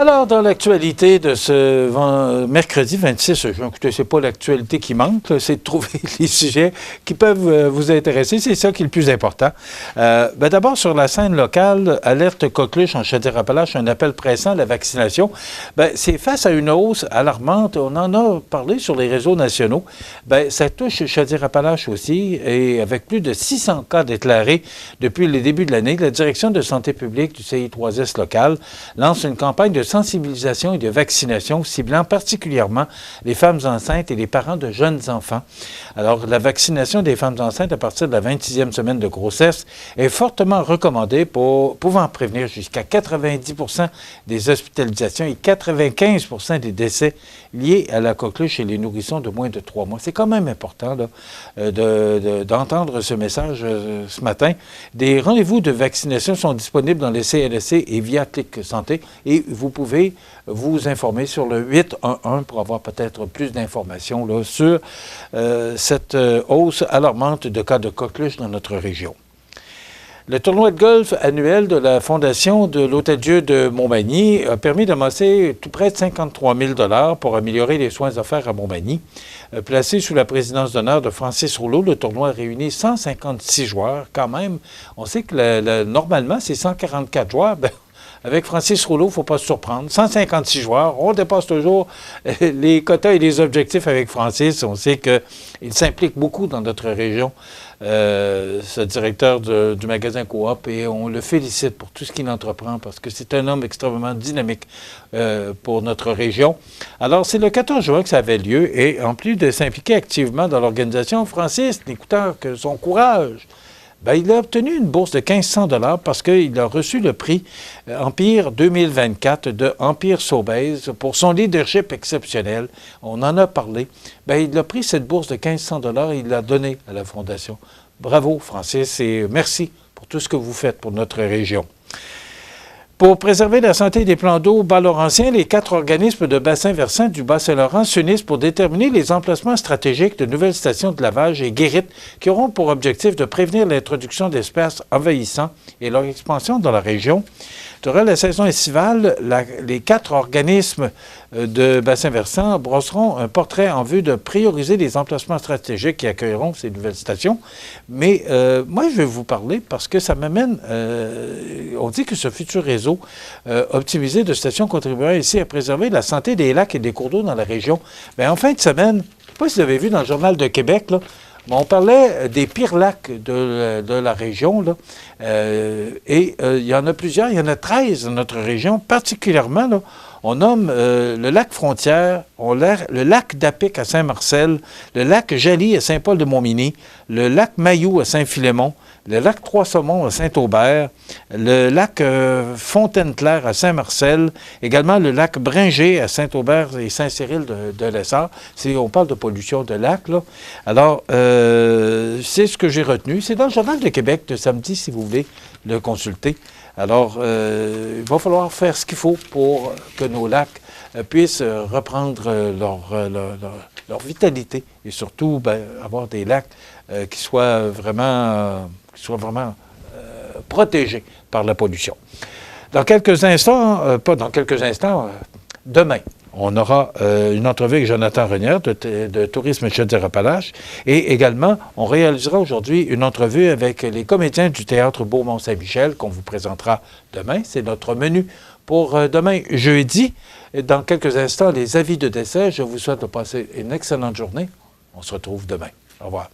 Alors, dans l'actualité de ce mercredi 26 juin, écoutez, c'est pas l'actualité qui manque, c'est de trouver les sujets qui peuvent vous intéresser. C'est ça qui est le plus important. D'abord, sur la scène locale, alerte coqueluche en Chaudière-Appalaches, un appel pressant à la vaccination. C'est face à une hausse alarmante. On en a parlé sur les réseaux nationaux. Ça touche Chaudière-Appalaches aussi, et avec plus de 600 cas déclarés depuis le début de l'année, la Direction de santé publique du CI3S local lance une campagne de sensibilisation et de vaccination ciblant particulièrement les femmes enceintes et les parents de jeunes enfants. Alors, la vaccination des femmes enceintes à partir de la 26e semaine de grossesse est fortement recommandée pouvant prévenir jusqu'à 90 % des hospitalisations et 95 % des décès liés à la coqueluche chez les nourrissons de moins de 3 mois. C'est quand même important d'entendre ce message ce matin. Des rendez-vous de vaccination sont disponibles dans les CLSC et via Clic Santé, et vous pouvez vous informer sur le 811 pour avoir peut-être plus d'informations sur cette hausse alarmante de cas de coqueluche dans notre région. Le tournoi de golf annuel de la Fondation de l'Hôtel-Dieu de Montmagny a permis d'amasser tout près de 53 000 $ pour améliorer les soins offerts à Montmagny. Placé sous la présidence d'honneur de Francis Rouleau, le tournoi réunit 156 joueurs quand même. On sait que normalement, c'est 144 joueurs. Avec Francis Rouleau, il ne faut pas se surprendre. 156 joueurs, on dépasse toujours les quotas et les objectifs avec Francis. On sait qu'il s'implique beaucoup dans notre région, ce directeur du magasin Coop, et on le félicite pour tout ce qu'il entreprend parce que c'est un homme extrêmement dynamique pour notre région. Alors, c'est le 14 juin que ça avait lieu, et en plus de s'impliquer activement dans l'organisation, Francis, n'écoutant que son courage, il a obtenu une bourse de 1 500 $ parce qu'il a reçu le prix Empire 2024 de Empire Sobeys pour son leadership exceptionnel. On en a parlé. Il a pris cette bourse de 1 500 $ et il l'a donnée à la Fondation. Bravo, Francis, et merci pour tout ce que vous faites pour notre région. Pour préserver la santé des plans d'eau bas-laurentiens, les 4 organismes de bassin versant du Bas-Saint-Laurent s'unissent pour déterminer les emplacements stratégiques de nouvelles stations de lavage et guérites qui auront pour objectif de prévenir l'introduction d'espèces envahissants et leur expansion dans la région. Durant la saison estivale, les 4 organismes de bassin versant brosseront un portrait en vue de prioriser les emplacements stratégiques qui accueilleront ces nouvelles stations. Mais moi, je vais vous parler parce que ça m'amène... on dit que ce futur réseau optimisé de stations contribuera ici à préserver la santé des lacs et des cours d'eau dans la région. En fin de semaine, je ne sais pas si vous avez vu dans le Journal de Québec, là, on parlait des pires lacs de la région, là, et il y en a plusieurs, il y en a 13 dans notre région, particulièrement, là, on nomme le lac Frontière, le lac d'Apic à Saint-Marcel, le lac Jaly à Saint-Paul-de-Montmagny, le lac Mailloux à Saint-Philémon, le lac Trois-Saumons à Saint-Aubert, le lac Fontaine-Claire à Saint-Marcel, également le lac Bringer à Saint-Aubert et Saint-Cyril de l'Essard. On parle de pollution de lac, là. Alors, c'est ce que j'ai retenu. C'est dans le Journal de Québec de samedi, si vous voulez le consulter. Alors, il va falloir faire ce qu'il faut pour que nos lacs puissent reprendre leur vitalité et surtout avoir des lacs qui soient vraiment protégés par la pollution. Dans quelques instants, demain, on aura une entrevue avec Jonathan Renière de Tourisme Chaudière-Appalaches, et également, on réalisera aujourd'hui une entrevue avec les comédiens du Théâtre Beaumont-Saint-Michel qu'on vous présentera demain. C'est notre menu pour demain, jeudi. Dans quelques instants, les avis de décès. Je vous souhaite de passer une excellente journée. On se retrouve demain. Au revoir.